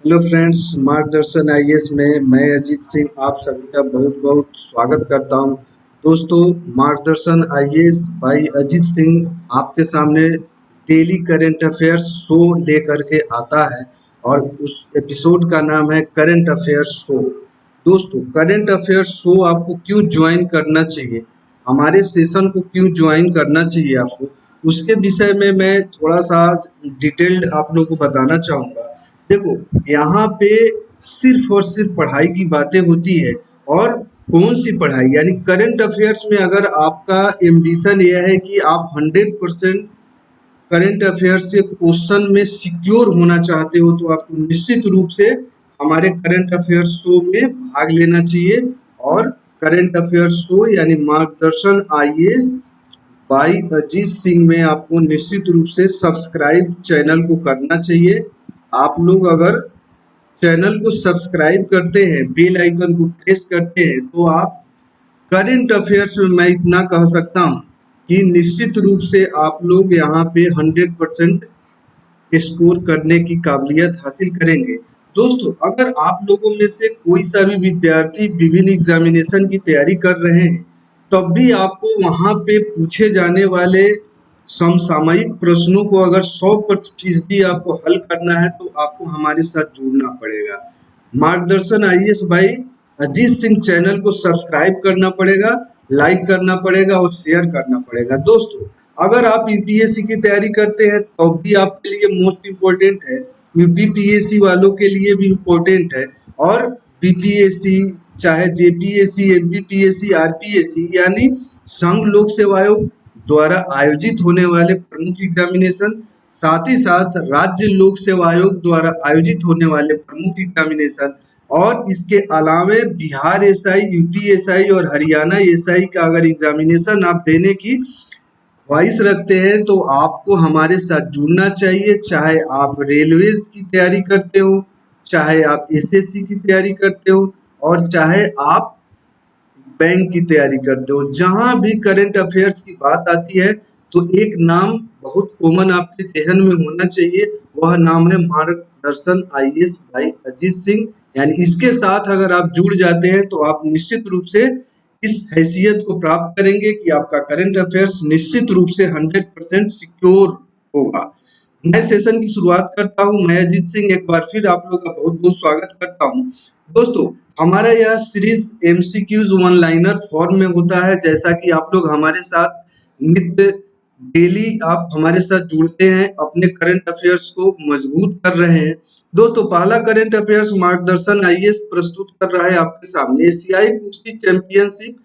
Hello friends, मार्गदर्शन IAS में मैं अजीत सिंह आप सभी का बहुत बहुत स्वागत करता हूं। दोस्तों, मार्गदर्शन आईएएस भाई अजीत सिंह आपके सामने डेली करंट अफेयर्स शो लेकर के आता है और उस एपिसोड का नाम है करंट अफेयर्स शो। दोस्तों, करंट अफेयर्स शो आपको क्यों ज्वाइन करना चाहिए, हमारे सेशन को क्यों ज्वाइन करना चाहिए आपको, उसके विषय में मैं थोड़ा सा डिटेल्ड आप लोगों को बताना चाहूँगा। देखो, यहाँ पे सिर्फ और सिर्फ पढ़ाई की बातें होती है। और कौन सी पढ़ाई, यानी करंट अफेयर्स में अगर आपका एम्बिशन यह है कि आप 100% करंट अफेयर्स से क्वेश्चन में सिक्योर होना चाहते हो, तो आपको निश्चित रूप से हमारे करंट अफेयर्स शो में भाग लेना चाहिए। और करंट अफेयर्स शो यानी मार्गदर्शन आईएएस बाई अजीत सिंह में आपको निश्चित रूप से सब्सक्राइब चैनल को करना चाहिए। आप लोग अगर चैनल को सब्सक्राइब करते हैं, बेल आइकन को प्रेस करते हैं, तो आप करंट अफेयर्स में मैं इतना कह सकता हूं कि निश्चित रूप से आप लोग यहाँ पे 100% स्कोर करने की काबिलियत हासिल करेंगे। दोस्तों, अगर आप लोगों में से कोई सा भी विद्यार्थी विभिन्न एग्जामिनेशन की तैयारी कर रहे हैं, तब भी आपको वहां पे पूछे जाने वाले समसामयिक प्रश्नों को अगर 100% आपको हल करना है, तो आपको हमारे साथ जुड़ना पड़ेगा। मार्गदर्शन आईएएस भाई अजीत सिंह चैनल को सब्सक्राइब करना पड़ेगा, लाइक करना पड़ेगा और शेयर करना पड़ेगा। दोस्तों, अगर आप यूपीएससी की तैयारी करते हैं तो भी आपके लिए मोस्ट इम्पोर्टेंट है, यूपीपीएससी वालों के लिए भी इम्पोर्टेंट है। और बीपीएससी, चाहे जेपीएससी, एमपीपीएससी, आरपीएससी यानी संघ लोक सेवा आयोग द्वारा आयोजित होने वाले प्रमुख एग्जामिनेशन, साथ ही साथ राज्य लोक सेवा आयोग द्वारा आयोजित होने वाले प्रमुख एग्जामिनेशन, और इसके अलावे बिहार एसआई, यूपी एसआई और हरियाणा एसआई का अगर एग्जामिनेशन आप देने की ख्वाहिश रखते हैं, तो आपको हमारे साथ जुड़ना चाहिए। चाहे आप रेलवेज की तैयारी करते हो, चाहे आप एसएससी की तैयारी करते हो, और चाहे आप बैंक की तैयारी करते हो, जहां भी करंट अफेयर्स की बात आती है तो एक नाम बहुत कॉमन आपके जहन में होना चाहिए। वह नाम है मार्गदर्शन आईएएस भाई अजीत सिंह। यानी इसके साथ अगर आप जुड़ जाते हैं तो आप निश्चित रूप से इस हैसियत को प्राप्त करेंगे कि आपका करंट अफेयर्स निश्चित रूप से 100% सिक्योर होगा। मैं सेशन की शुरुआत करता हूं। मैं अजीत सिंह एक बार फिर आप लोग का बहुत बहुत स्वागत करता हूं। दोस्तों, हमारा यह series MCQs one liner form में होता है। जैसा कि आप लोग हमारे साथ नित्य डेली आप हमारे साथ जुड़ते हैं, अपने करंट अफेयर्स को मजबूत कर रहे हैं। दोस्तों, पहला करंट अफेयर्स मार्गदर्शन आईएएस प्रस्तुत कर रहा है आपके सामने। एशियाई कुश्ती चैंपियनशिप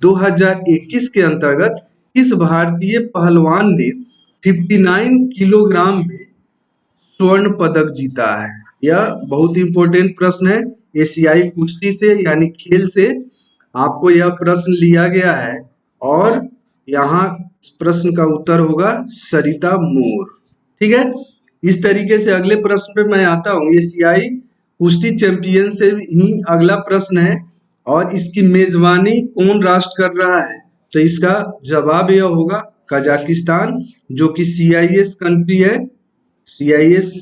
2021 के अंतर्गत किस भारतीय पहलवान ने 59 किलोग्राम में स्वर्ण पदक जीता है? यह बहुत इंपॉर्टेंट प्रश्न है। एशियाई कुश्ती से यानी खेल से आपको यह प्रश्न लिया गया है, और यहाँ इस प्रश्न का उत्तर होगा सरिता मोर। ठीक है, इस तरीके से अगले प्रश्न पे मैं आता हूँ। एशियाई कुश्ती चैंपियन से ही अगला प्रश्न है, और इसकी मेजबानी कौन राष्ट्र कर रहा है? तो इसका जवाब यह होगा कजाकिस्तान, जो कि सीआईएस कंट्री है। सीआईएस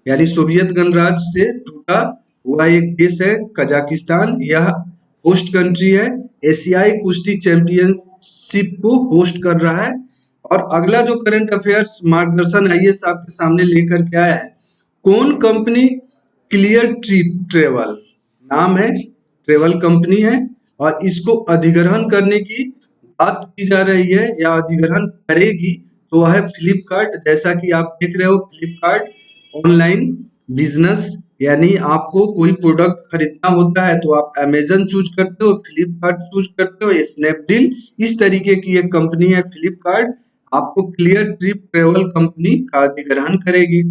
यानी सोवियत गणराज्य से टूटा हुआ एक देश है कजाकिस्तान। यह होस्ट कंट्री है, एशियाई कुश्ती चैंपियनशिप को होस्ट कर रहा है। और अगला जो करंट अफेयर्स मार्गदर्शन आईएएस आपके सामने लेकर के आया है, कौन कंपनी क्लियर ट्रिप ट्रेवल नाम है, ट्रेवल कंपनी है, और इसको अधिग्रहण करने की बात की जा रही है या अधिग्रहण करेगी, तो वह है फ्लिपकार्ट। जैसा कि आप देख रहे हो, फ्लिपकार्ट ऑनलाइन बिजनेस, यानी आपको कोई प्रोडक्ट खरीदना होता है तो आप अमेजन चूज करते हो, फ्लिपकार्ट चूज करते हो, स्नैपडील, इस तरीके की एक कंपनी है फ्लिपकार्ट। आपको क्लियर ट्रिप ट्रेवल कंपनी का अधिग्रहण करेगी।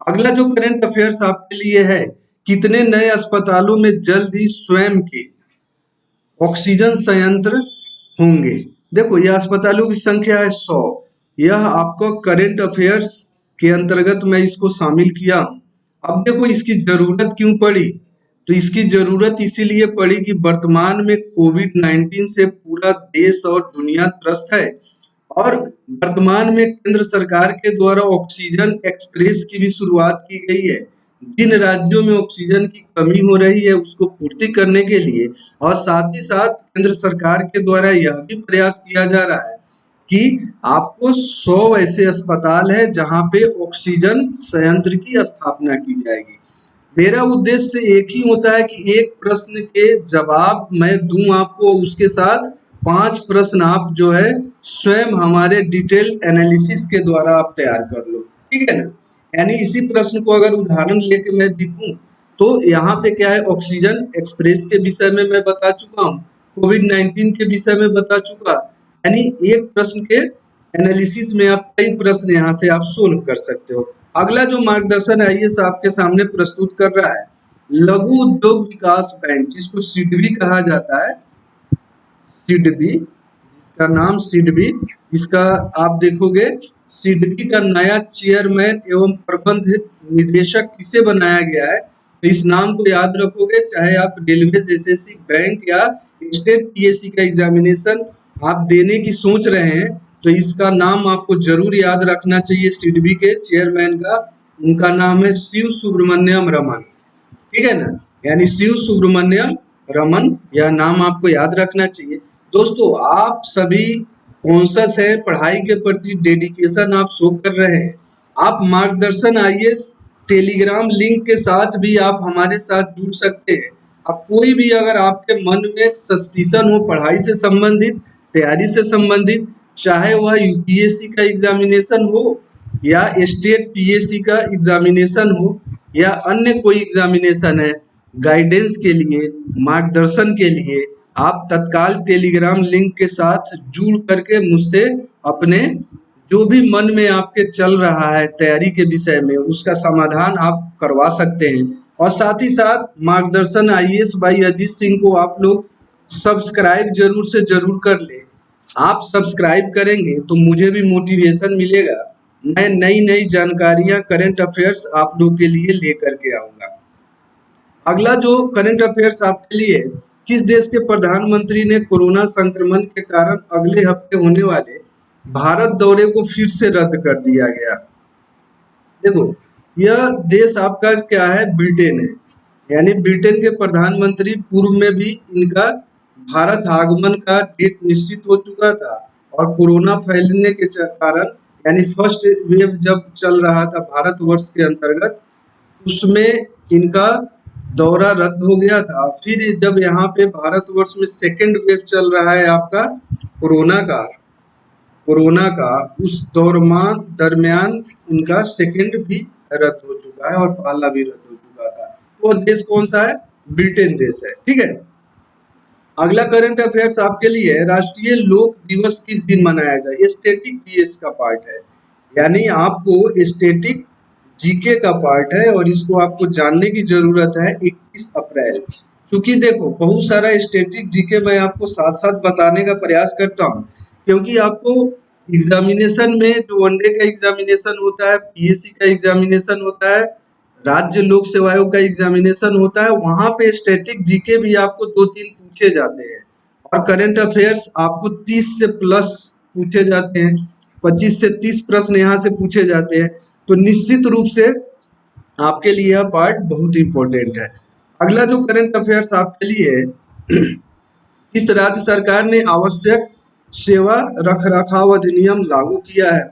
अगला जो करंट अफेयर्स आपके लिए है, कितने नए अस्पतालों में जल्द ही स्वयं के ऑक्सीजन संयंत्र होंगे? देखो, यह अस्पतालों की संख्या है 100। यह आपको करंट अफेयर्स के अंतर्गत मैं इसको शामिल किया। अब देखो, इसकी जरूरत क्यों पड़ी? तो इसकी जरूरत इसीलिए पड़ी कि वर्तमान में कोविड-19 से पूरा देश और दुनिया त्रस्त है, और वर्तमान में केंद्र सरकार के द्वारा ऑक्सीजन एक्सप्रेस की भी शुरुआत की गई है। जिन राज्यों में ऑक्सीजन की कमी हो रही है उसको पूर्ति करने के लिए, और साथ ही साथ केंद्र सरकार के द्वारा यह भी प्रयास किया जा रहा है कि आपको 100 ऐसे अस्पताल है जहां पे ऑक्सीजन संयंत्र की स्थापना की जाएगी। मेरा उद्देश्य एक ही होता है कि एक प्रश्न के जवाब मैं दूं आपको, उसके साथ 5 प्रश्न आप जो है स्वयं हमारे डिटेल एनालिसिस के द्वारा आप तैयार कर लो, ठीक है ना। यानी इसी प्रश्न को अगर उदाहरण लेके मैं दिखूं तो यहाँ पे क्या है, ऑक्सीजन एक्सप्रेस के विषय में मैं बता चुका हूँ, कोविड-19 के विषय में बता चुका। यानी एक प्रश्न के एनालिसिस में आप कई प्रश्न यहाँ से आप सोल्व कर सकते हो। अगला जो मार्गदर्शन आईएएस आपके सामने प्रस्तुत कर रहा है, लघु उद्योग विकास बैंक, जिसको सिडबी कहा जाता है, सिडबी, जिसका नाम सिडबी, इसका आप देखोगे सिडबी का नया चेयरमैन एवं प्रबंध निदेशक किसे बनाया गया है, तो इस नाम को याद रखोगे, चाहे आप रेलवे एसएससी बैंक या स्टेट पीएससी का एग्जामिनेशन आप देने की सोच रहे हैं तो इसका नाम आपको जरूर याद रखना चाहिए। सिडबी के चेयरमैन का उनका नाम है शिव सुब्रमण्यम रमन, ठीक है ना। यानी शिव सुब्रमण्यम रमन, यह नाम आपको याद रखना चाहिए। दोस्तों आप सभी कॉन्शियस है, पढ़ाई के प्रति डेडिकेशन आप शो कर रहे हैं, आप मार्गदर्शन आईएएस टेलीग्राम लिंक के साथ भी आप हमारे साथ जुड़ सकते हैं। अब कोई भी अगर आपके मन में सस्पिशन हो पढ़ाई से संबंधित, तैयारी से संबंधित, चाहे वह यूपीएससी का एग्जामिनेशन हो या स्टेट पीएससी का एग्जामिनेशन हो या अन्य कोई एग्जामिनेशन है, गाइडेंस के लिए, मार्गदर्शन के लिए आप तत्काल टेलीग्राम लिंक के साथ जुड़ करके मुझसे अपने जो भी मन में आपके चल रहा है तैयारी के विषय में उसका समाधान आप करवा सकते हैं। और साथ ही साथ मार्गदर्शन आईएएस बाई अजीत सिंह को आप लोग सब्सक्राइब जरूर से जरूर कर ले। आप सब्सक्राइब करेंगे तो मुझे भी मोटिवेशन मिलेगा, मैं नई नई जानकारियां करंट अफेयर्स आप लोग के लिए लेकर के आऊंगा। अगला जो करंट अफेयर्स आपके लिए, किस देश के प्रधानमंत्री ने कोरोना संक्रमण के कारण अगले हफ्ते होने वाले भारत दौरे को फिर से रद्द कर दिया गया। देखो यह देश आपका क्या है, ब्रिटेन है। यानी ब्रिटेन के प्रधानमंत्री पूर्व में भी इनका भारत आगमन का डेट निश्चित हो चुका था और कोरोना फैलने के कारण यानी फर्स्ट वेव जब चल रहा था भारतवर्ष के अंतर्गत, उसमें इनका दौरा रद्द हो गया था। फिर जब यहाँ पे भारतवर्ष में सेकेंड वेव चल रहा है आपका कोरोना का उस दरमियान इनका सेकेंड भी रद्द हो चुका है और पहला भी रद्द हो चुका था। वो देश कौन सा है, ब्रिटेन देश है, ठीक है। अगला करंट अफेयर्स आपके लिए है, राष्ट्रीय लोक दिवस किस दिन मनाया जाए। स्टैटिक जीएस का पार्ट है, यानी आपको स्टैटिक जीके का पार्ट है और इसको आपको जानने की जरूरत है 21 अप्रैल। क्योंकि देखो बहुत सारा स्टैटिक जीके मैं आपको साथ साथ बताने का प्रयास करता हूँ, क्योंकि आपको एग्जामिनेशन में जो वनडे का एग्जामिनेशन होता है, पीएससी का एग्जामिनेशन होता है, राज्य लोक सेवा आयोग का एग्जामिनेशन होता है, वहां पे स्टैटिक जीके भी आपको 2-3 पूछे जाते हैं और करंट अफेयर्स आपको 30 से प्लस पूछे जाते हैं, 25 से 30 प्रश्न यहाँ से पूछे जाते हैं। तो निश्चित रूप से आपके लिए यह पार्ट बहुत इंपॉर्टेंट है। अगला जो करंट अफेयर्स आपके लिए है, किस राज्य सरकार ने आवश्यक सेवा रखरखाव अधिनियम लागू किया है,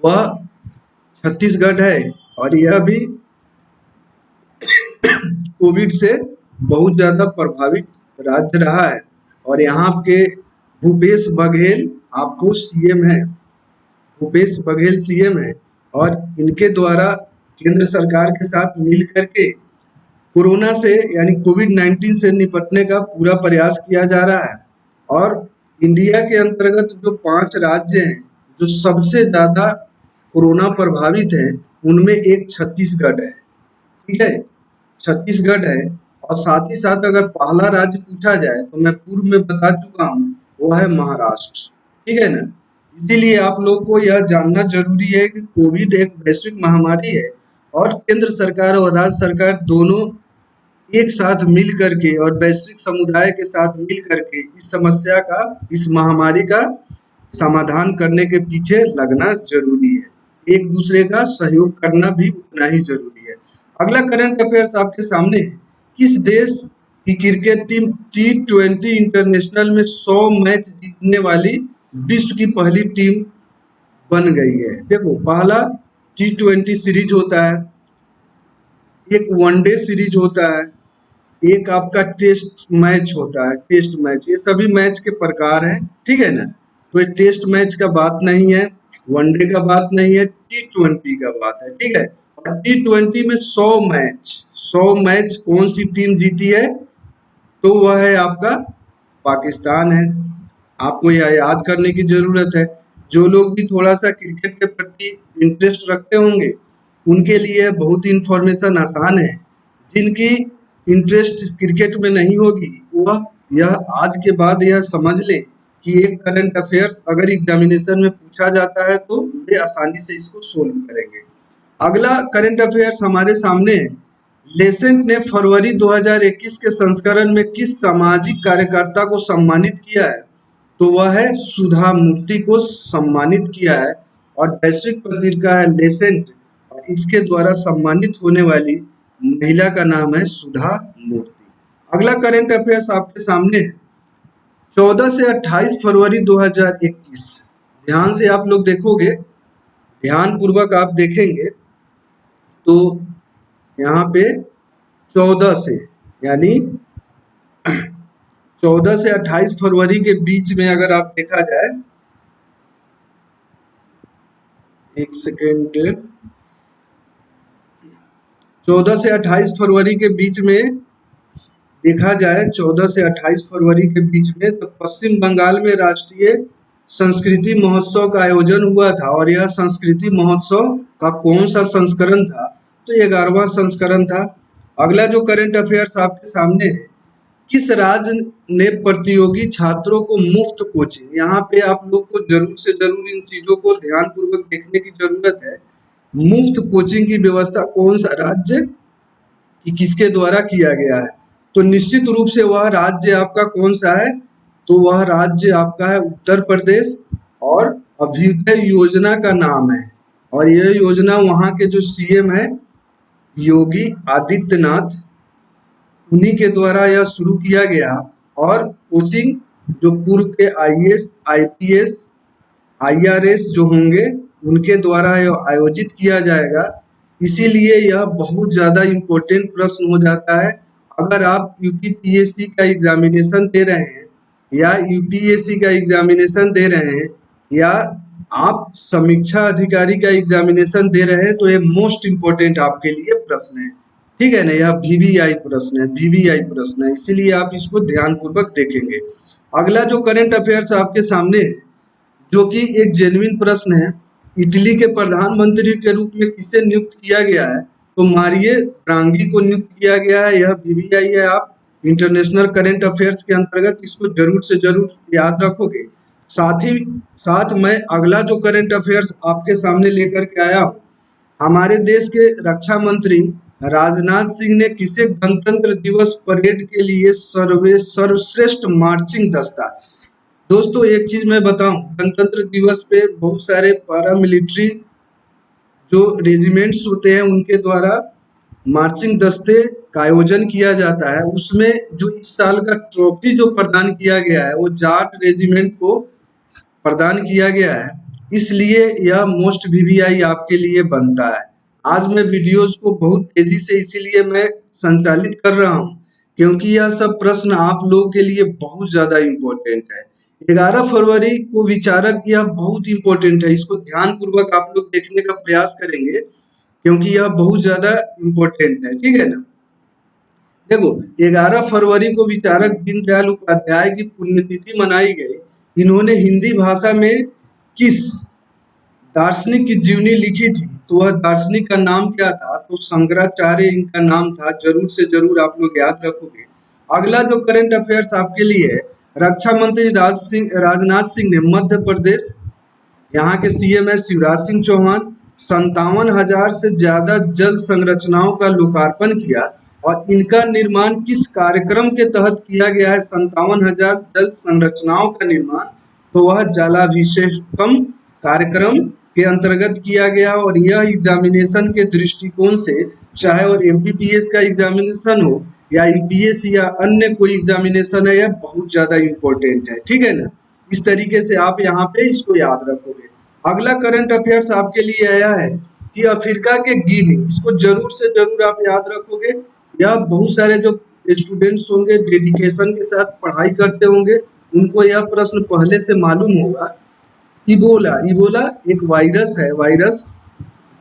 वह छत्तीसगढ़ है और यह भी कोविड से बहुत ज्यादा प्रभावित राज्य रहा है और यहाँ के भूपेश बघेल आपको सीएम है, भूपेश बघेल सीएम है और इनके द्वारा केंद्र सरकार के साथ मिल करके कोरोना से यानी कोविड-19 से निपटने का पूरा प्रयास किया जा रहा है। और इंडिया के अंतर्गत जो 5 राज्य हैं जो सबसे ज्यादा कोरोना प्रभावित हैं उनमें एक छत्तीसगढ़ है, ठीक है, छत्तीसगढ़ है। और साथ ही साथ अगर पहला राज्य पूछा जाए तो मैं पूर्व में बता चुका हूँ वो है महाराष्ट्र, ठीक है ना। इसीलिए आप लोग को यह जानना जरूरी है कि कोविड एक वैश्विक महामारी है और केंद्र सरकार और राज्य सरकार दोनों एक साथ मिल करके और वैश्विक समुदाय के साथ मिल करके इस समस्या का, इस महामारी का समाधान करने के पीछे लगना जरूरी है। एक दूसरे का सहयोग करना भी उतना ही जरूरी है। अगला करंट अफेयर्स आपके सामने है, किस देश की क्रिकेट टीम T20 इंटरनेशनल में 100 मैच जीतने वाली विश्व की पहली टीम बन गई है? देखो, पहला T20 सीरीज होता है, एक वनडे सीरीज होता है, एक आपका टेस्ट मैच होता है, टेस्ट मैच। ये सभी मैच के प्रकार हैं, ठीक है ना। तो ये टेस्ट मैच का बात नहीं है, वनडे का बात नहीं है, T20 का बात है, ठीक है। और T20 में 100 मैच कौन सी टीम जीती है? तो वह है आपका पाकिस्तान है। आपको यह याद करने की जरूरत है। जो लोग भी थोड़ा सा क्रिकेट के प्रति इंटरेस्ट रखते होंगे उनके लिए बहुत ही इंफॉर्मेशन आसान है। जिनकी इंटरेस्ट क्रिकेट में नहीं होगी वह यह आज के बाद यह समझ लें कि एक करंट अफेयर्स अगर एग्जामिनेशन में पूछा जाता है तो वे आसानी से इसको सोल्व करेंगे। अगला करंट अफेयर्स हमारे सामने है, लेसेंट ने फरवरी 2021 के संस्करण में किस सामाजिक कार्यकर्ता को सम्मानित किया है? तो वह है सुधा मूर्ति को सम्मानित किया है। और वैश्विक पत्रिका है लेसेंट, और इसके द्वारा सम्मानित होने वाली महिला का नाम है सुधा मूर्ति। अगला करंट अफेयर्स आपके सामने है, 14 से 28 फरवरी 2021। ध्यान से आप लोग देखोगे, ध्यान पूर्वक आप देखेंगे तो यहाँ पे 14 से यानी 14 से 28 फरवरी के बीच में अगर आप देखा जाए, एक सेकेंड, 14 से 28 फरवरी के बीच में देखा जाए, 14 से 28 फरवरी के बीच में तो पश्चिम बंगाल में राष्ट्रीय संस्कृति महोत्सव का आयोजन हुआ था। और यह संस्कृति महोत्सव का कौन सा संस्करण था? तो 11वां संस्करण था। अगला जो करंट अफेयर्स आपके सामने है, किस राज्य ने प्रतियोगी छात्रों को मुफ्त कोचिंग? यहाँ पे आप लोग को जरूर से जरूर इन चीजों को ध्यान पूर्वक देखने की जरूरत है। मुफ्त कोचिंग की व्यवस्था कौन सा राज्य कि किसके द्वारा किया गया है? तो निश्चित रूप से वह राज्य आपका कौन सा है? तो वह राज्य आपका है उत्तर प्रदेश, और अभ्युदय योजना का नाम है। और यह योजना वहाँ के जो सीएम है योगी आदित्यनाथ, उन्हीं के द्वारा यह शुरू किया गया। और कोचिंग जो पूर्व के आईएएस, आईपीएस, आईआरएस जो होंगे उनके द्वारा यह आयोजित किया जाएगा। इसीलिए यह बहुत ज़्यादा इम्पोर्टेंट प्रश्न हो जाता है अगर आप यूपीपीएससी का एग्जामिनेशन दे रहे हैं, या यूपीएससी का एग्जामिनेशन दे रहे हैं, या आप समीक्षा अधिकारी का एग्जामिनेशन दे रहे हैं, तो ये मोस्ट इम्पोर्टेंट आपके लिए प्रश्न है, ठीक है ना। यह वीवीआई प्रश्न है, वीवीआई प्रश्न है, इसीलिए आप इसको ध्यान पूर्वक देखेंगे। अगला जो करंट अफेयर्स आपके सामने है, जो कि एक जेन्युइन प्रश्न है, इटली के प्रधानमंत्री के रूप में किसे नियुक्त किया गया है? तो मारियो ड्राघी को नियुक्त किया गया है। यह वीवीआई है, आप इंटरनेशनल करंट अफेयर्स के अंतर्गत इसको जरूर से जरूर याद रखोगे। साथ ही साथ मैं अगला जो करंट अफेयर्स आपके सामने लेकर के आया हूँ, हमारे देश के रक्षा मंत्री राजनाथ सिंह ने किसे गणतंत्र दिवस परेड के लिए सर्वश्रेष्ठ मार्चिंग दस्ता? दोस्तों एक चीज मैं बताऊं, गणतंत्र दिवस पे बहुत सारे पैरामिलिट्री जो रेजिमेंट्स होते हैं उनके द्वारा मार्चिंग दस्ते का आयोजन किया जाता है। उसमें जो इस साल का ट्रॉफी जो प्रदान किया गया है वो जाट रेजिमेंट को प्रदान किया गया है, इसलिए यह मोस्ट वीवीआई आपके लिए बनता है। आज मैं वीडियोस को बहुत तेजी से इसीलिए मैं संचालित कर रहा हूं क्योंकि यह सब प्रश्न आप लोगों के लिए बहुत ज्यादा इम्पोर्टेंट है। 11 फरवरी को विचारक, यह बहुत इम्पोर्टेंट है, इसको ध्यान पूर्वक आप लोग देखने का प्रयास करेंगे क्योंकि यह बहुत ज्यादा इम्पोर्टेंट है, ठीक है ना। देखो 11 फरवरी को विचारक दीनदयाल उपाध्याय की पुण्यतिथि मनाई गई। इन्होंने हिंदी भाषा में किस दार्शनिक की जीवनी लिखी थी? तो वह दार्शनिक का नाम क्या था? तो शंकराचार्य इनका नाम था। जरूर से जरूर आप लोग याद रखोगे। अगला जो करंट अफेयर्स आपके लिए है, रक्षा मंत्री राजनाथ सिंह ने मध्य प्रदेश, यहाँ के सीएम है शिवराज सिंह चौहान, 57,000 से ज्यादा जल संरचनाओं का लोकार्पण किया। और इनका निर्माण किस कार्यक्रम के तहत किया गया है? 57,000 जल संरचनाओं का निर्माण, तो वह जलाभिषेकम कार्यक्रम के अंतर्गत किया गया और यह एग्जामिनेशन के दृष्टिकोण से, चाहे और एमपीपीएस का एग्जामिनेशन हो या यूपीएससी या अन्य कोई एग्जामिनेशन है, यह बहुत ज्यादा इंपॉर्टेंट है। ठीक है ना, इस तरीके से आप यहाँ पे इसको याद रखोगे। अगला करंट अफेयर्स आपके लिए आया है कि अफ्रीका के गिनी, इसको जरूर से जरूर आप याद रखोगे। यह बहुत सारे जो स्टूडेंट्स होंगे डेडिकेशन के साथ पढ़ाई करते होंगे, उनको यह प्रश्न पहले से मालूम होगा। इबोला, इबोला एक वायरस है, वायरस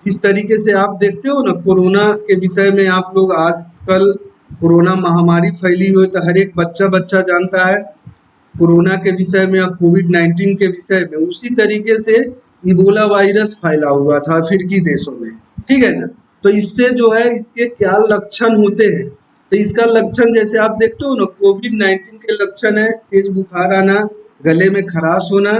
इस तरीके से आप देखते हो ना, कोरोना के विषय में आप लोग आजकल कोरोना महामारी फैली हुई तो हर एक बच्चा बच्चा जानता है कोरोना के विषय में या कोविड-19 के विषय में। उसी तरीके से इबोला वायरस फैला हुआ था अफ्रीकी देशों में। ठीक है ना, तो इससे जो है इसके क्या लक्षण होते हैं, तो इसका लक्षण जैसे आप देखते हो ना, कोविड-19 के लक्षण है तेज बुखार आना, गले में खराश होना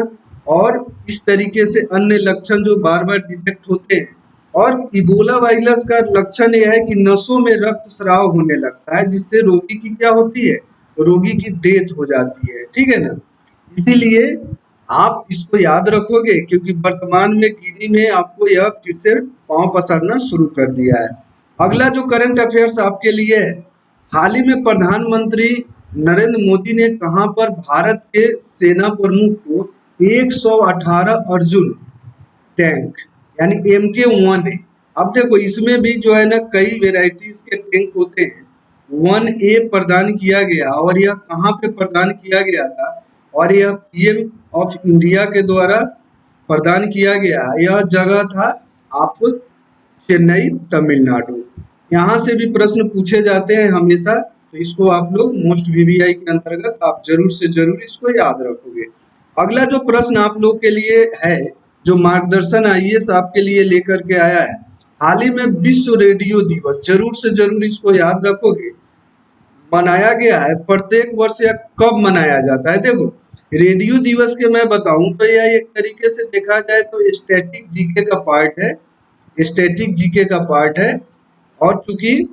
और इस तरीके से अन्य लक्षण जो बार बार डिटेक्ट होते हैं। और इबोला वायरस का लक्षण यह है कि नसों में रक्तस्राव होने लगता है, जिससे रोगी की क्या होती है, रोगी की डेथ हो जाती है। ठीक है ना, इसीलिए आप इसको याद रखोगे क्योंकि वर्तमान में गिनी में आपको यह फिर से पांव पसारना शुरू कर दिया है। अगला जो करंट अफेयर्स आपके लिए है, हाल ही में प्रधानमंत्री नरेंद्र मोदी ने कहां पर भारत के सेना प्रमुख को 118 अर्जुन टैंक यानी MK1 है। अब देखो इसमें भी जो है ना कई वेराइटीज के टैंक होते हैं। 1A प्रदान किया गया और यह कहाँ पे प्रदान किया गया था, और यह पीएम ऑफ इंडिया के द्वारा प्रदान किया गया। यह जगह था आपको चेन्नई तमिलनाडु। यहाँ से भी प्रश्न पूछे जाते हैं हमेशा, तो इसको आप लोग मोस्ट वीवीआई के अंतर्गत आप जरूर से जरूर इसको याद रखोगे। अगला जो प्रश्न आप लोग के लिए है, जो मार्गदर्शन आईएएस आपके लिए लेकर के आया है, हाल ही में विश्व रेडियो दिवस, जरूर से जरूर इसको याद रखोगे, मनाया गया है। प्रत्येक वर्ष या कब मनाया जाता है, देखो रेडियो दिवस के मैं बताऊं तो यह एक तरीके से देखा जाए तो स्टैटिक जीके का पार्ट है, स्टैटिक जीके का पार्ट है। और चूंकि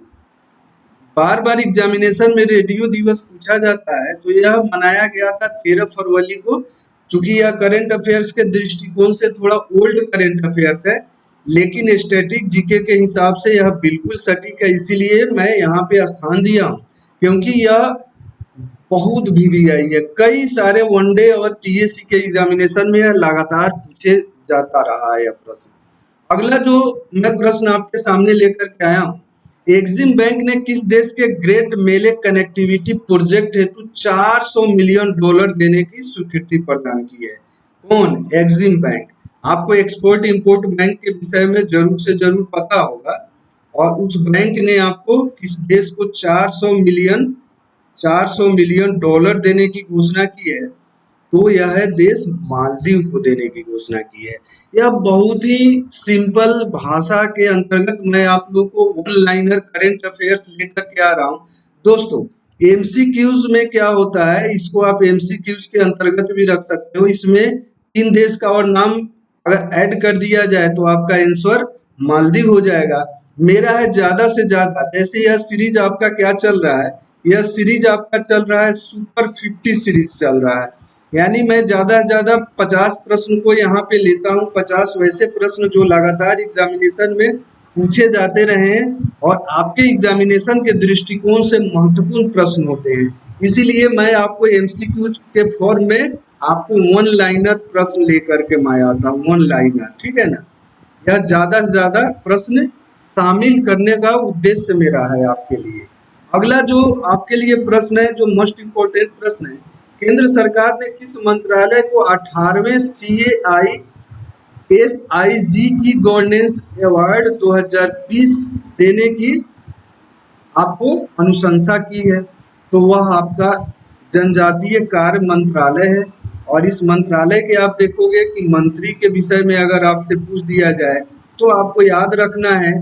बार बार एग्जामिनेशन में रेडियो दिवस पूछा जाता है, तो यह मनाया गया था 13 फरवरी को। चूंकि यह करंट अफेयर्स के दृष्टिकोण से थोड़ा ओल्ड करंट अफेयर्स है, लेकिन स्टैटिक जीके के हिसाब से यह बिल्कुल सटीक है, इसीलिए मैं यहाँ पे स्थान दिया हूँ, क्योंकि यह बहुत वीवीआई है। कई सारे वनडे और टीएससी के एग्जामिनेशन में यह लगातार पूछे जाता रहा है यह प्रश्न। अगला जो मैं प्रश्न आपके सामने लेकर के आया हूँ, एक्सिम बैंक ने किस देश के ग्रेट मेले कनेक्टिविटी प्रोजेक्ट हेतु 400 मिलियन डॉलर देने की स्वीकृति प्रदान की है? कौन? Exim bank. आपको एक्सपोर्ट इंपोर्ट बैंक के विषय में जरूर से जरूर पता होगा, और उस बैंक ने आपको किस देश को 400 मिलियन डॉलर देने की घोषणा की है, तो यह है देश मालदीव को देने की घोषणा की है। यह बहुत ही सिंपल भाषा के अंतर्गत मैं आप लोग को वन लाइनर करंट अफेयर्स लेकर के आ रहा हूँ। दोस्तों एमसीक्यूज में क्या होता है, इसको आप एमसीक्यूज के अंतर्गत भी रख सकते हो। इसमें 3 देश का और नाम अगर ऐड कर दिया जाए तो आपका आंसर मालदीव हो जाएगा। मेरा है ज्यादा से ज्यादा, जैसे यह सीरीज आपका क्या चल रहा है, यह सीरीज आपका चल रहा है सुपर 50 सीरीज चल रहा है, यानी मैं ज्यादा से ज्यादा 50 प्रश्न को यहाँ पे लेता हूँ। 50 वैसे प्रश्न जो लगातार एग्जामिनेशन में पूछे जाते रहे हैं और आपके एग्जामिनेशन के दृष्टिकोण से महत्वपूर्ण प्रश्न होते हैं, इसीलिए मैं आपको एमसीक्यूज के फॉर्म में आपको वन लाइनर प्रश्न लेकर के मैं आता हूँ, वन लाइनर। ठीक है ना, यह ज्यादा से ज्यादा प्रश्न शामिल करने का उद्देश्य मेरा है आपके लिए। अगला जो आपके लिए प्रश्न है, जो मोस्ट इम्पोर्टेंट प्रश्न है, केंद्र सरकार ने किस मंत्रालय को 18वें CAI SIGE गवर्नेंस अवार्ड 2020 देने की आपको अनुशंसा की है? तो वह आपका जनजातीय कार्य मंत्रालय है। और इस मंत्रालय के आप देखोगे कि मंत्री के विषय में अगर आपसे पूछ दिया जाए तो आपको याद रखना है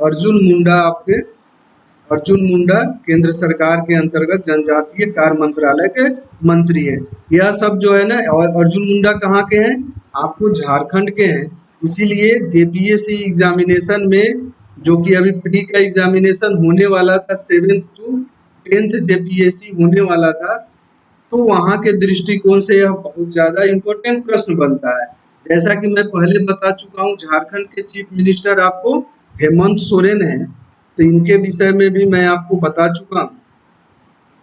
अर्जुन मुंडा। आपके अर्जुन मुंडा केंद्र सरकार के अंतर्गत जनजातीय कार्य मंत्रालय के मंत्री है। यह सब जो है ना, और अर्जुन मुंडा कहाँ के हैं, आपको झारखंड के हैं। इसीलिए जेपीएससी एग्जामिनेशन में, जो कि अभी प्री का एग्जामिनेशन होने वाला था, 7th to 10th जेपीएससी होने वाला था, तो वहाँ के दृष्टिकोण से यह बहुत ज्यादा इम्पोर्टेंट प्रश्न बनता है। जैसा कि मैं पहले बता चुका हूं, झारखंड के चीफ मिनिस्टर आपको हेमंत सोरेन हैं, तो इनके विषय में भी मैं आपको बता चुका हूं।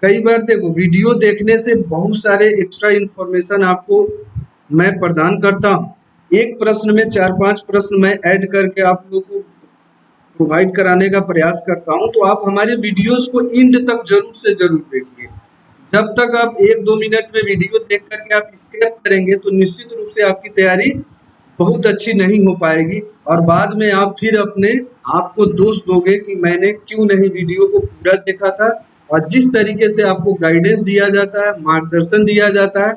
कई बार देखो, वीडियो देखने से बहुत सारे एक्स्ट्रा इन्फॉर्मेशन आपको मैं प्रदान करता हूं। एक प्रश्न में 4-5 प्रश्न मैं ऐड करके आप लोगों को प्रोवाइड कराने का प्रयास करता हूं, तो आप हमारे वीडियोस को एंड तक जरूर से जरूर देखिए। जब तक आप 1-2 मिनट में वीडियो देख करके आप स्किप करेंगे तो निश्चित रूप से आपकी तैयारी बहुत अच्छी नहीं हो पाएगी और बाद में आप फिर अपने आप को दोष दोगे कि मैंने क्यों नहीं वीडियो को पूरा देखा था। और जिस तरीके से आपको गाइडेंस दिया जाता है, मार्गदर्शन दिया जाता है,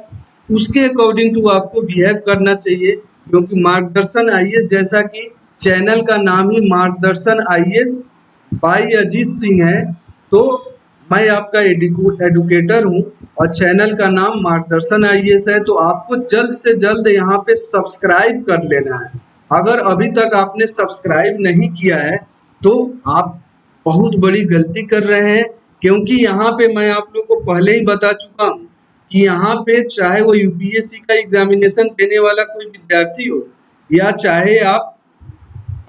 उसके अकॉर्डिंग टू आपको बिहेव करना चाहिए, क्योंकि मार्गदर्शन आईएएस, जैसा कि चैनल का नाम ही मार्गदर्शन आईएएस बाई अजीत सिंह है, तो मैं आपका एडुकेटर हूं और चैनल का नाम मार्गदर्शन आईएएस है। तो आपको जल्द से जल्द यहाँ पे सब्सक्राइब कर लेना है। अगर अभी तक आपने सब्सक्राइब नहीं किया है तो आप बहुत बड़ी गलती कर रहे हैं, क्योंकि यहाँ पे मैं आप लोग को पहले ही बता चुका हूँ कि यहाँ पे चाहे वो यूपीएससी का एग्जामिनेशन देने वाला कोई विद्यार्थी हो या चाहे आप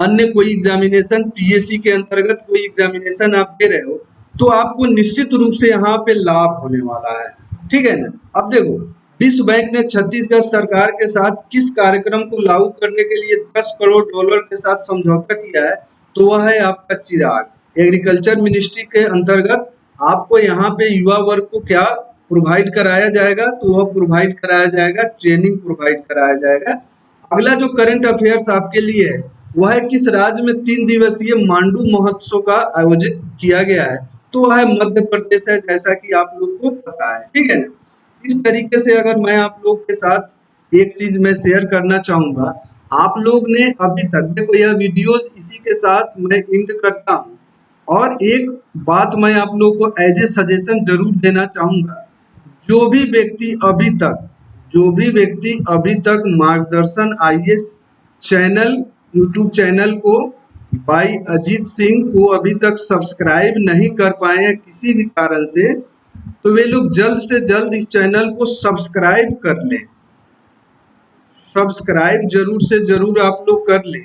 अन्य कोई एग्जामिनेशन पीएससी के अंतर्गत कोई एग्जामिनेशन आप दे रहे हो, तो आपको निश्चित रूप से यहाँ पे लाभ होने वाला है। ठीक है ना। अब देखो, विश्व बैंक ने छत्तीसगढ़ सरकार के साथ किस कार्यक्रम को लागू करने के लिए $10 करोड़ के साथ समझौता किया है, तो वह है आपका चिराग। एग्रीकल्चर मिनिस्ट्री के अंतर्गत आपको यहाँ पे युवा वर्ग को क्या प्रोवाइड कराया जाएगा, तो वह प्रोवाइड कराया जाएगा, ट्रेनिंग प्रोवाइड कराया जाएगा। अगला जो करंट अफेयर्स आपके लिए है वह है, किस राज्य में 3 दिवसीय मांडू महोत्सव का आयोजित किया गया है, तो वह है मध्य प्रदेश है, जैसा कि आप लोग को पता है। ठीक है ना। इस तरीके से अगर मैं आप लोग के साथ एक चीज मैं शेयर करना चाहूंगा, आप लोग ने अभी तक देखो यह वीडियोस इसी के साथ मैं एंड करता हूं, और एक बात मैं आप लोग को एज ए सजेशन जरूर देना चाहूंगा। जो भी व्यक्ति अभी तक जो भी व्यक्ति अभी तक मार्गदर्शन आईएएस चैनल यूट्यूब चैनल को बाई अजीत सिंह को अभी तक सब्सक्राइब नहीं कर पाए हैं किसी भी कारण से, तो वे लोग जल्द से जल्द इस चैनल को सब्सक्राइब कर लें। सब्सक्राइब जरूर से जरूर आप लोग कर लें,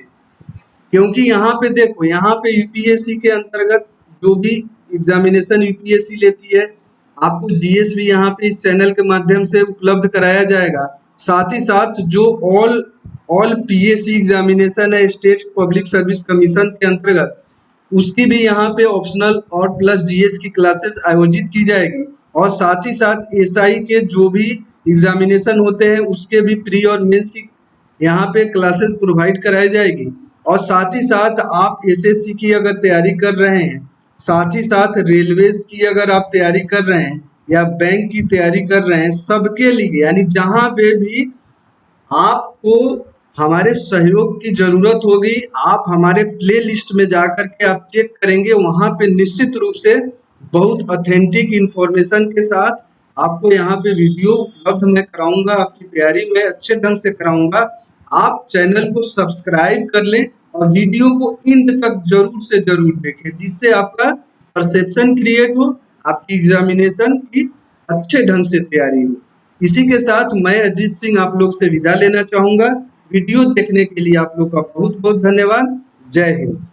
क्योंकि यहाँ पे देखो, यहाँ पे यूपीएससी के अंतर्गत जो भी एग्जामिनेशन यूपीएससी लेती है, आपको जीएस भी यहाँ पे इस चैनल के माध्यम से उपलब्ध कराया जाएगा। साथ ही साथ जो ऑल पीएससी एग्जामिनेशन है स्टेट पब्लिक सर्विस कमीशन के अंतर्गत, उसकी भी यहाँ पे ऑप्शनल और प्लस जीएस की क्लासेस आयोजित की जाएगी। और साथ ही साथ एसआई के जो भी एग्जामिनेशन होते हैं उसके भी प्री और मेंस की यहाँ पे क्लासेस प्रोवाइड कराई जाएगी। और साथ ही साथ आप एसएससी की अगर तैयारी कर रहे हैं, साथ ही साथ रेलवेज की अगर आप तैयारी कर रहे हैं या बैंक की तैयारी कर रहे हैं, सबके लिए यानी जहाँ पे भी आपको हमारे सहयोग की जरूरत होगी, आप हमारे प्ले लिस्ट में जाकर के आप चेक करेंगे, वहां पे निश्चित रूप से बहुत ऑथेंटिक इंफॉर्मेशन के साथ आपको यहाँ पे वीडियो उपलब्ध मैं कराऊंगा, आपकी तैयारी में अच्छे ढंग से कराऊंगा। आप चैनल को सब्सक्राइब कर लें और वीडियो को एंड तक जरूर से जरूर देखें, जिससे आपका परसेप्शन क्रिएट हो, आपकी एग्जामिनेशन की अच्छे ढंग से तैयारी हो। इसी के साथ मैं अजीत सिंह आप लोग से विदा लेना चाहूंगा। वीडियो देखने के लिए आप लोग का बहुत बहुत धन्यवाद। जय हिंद।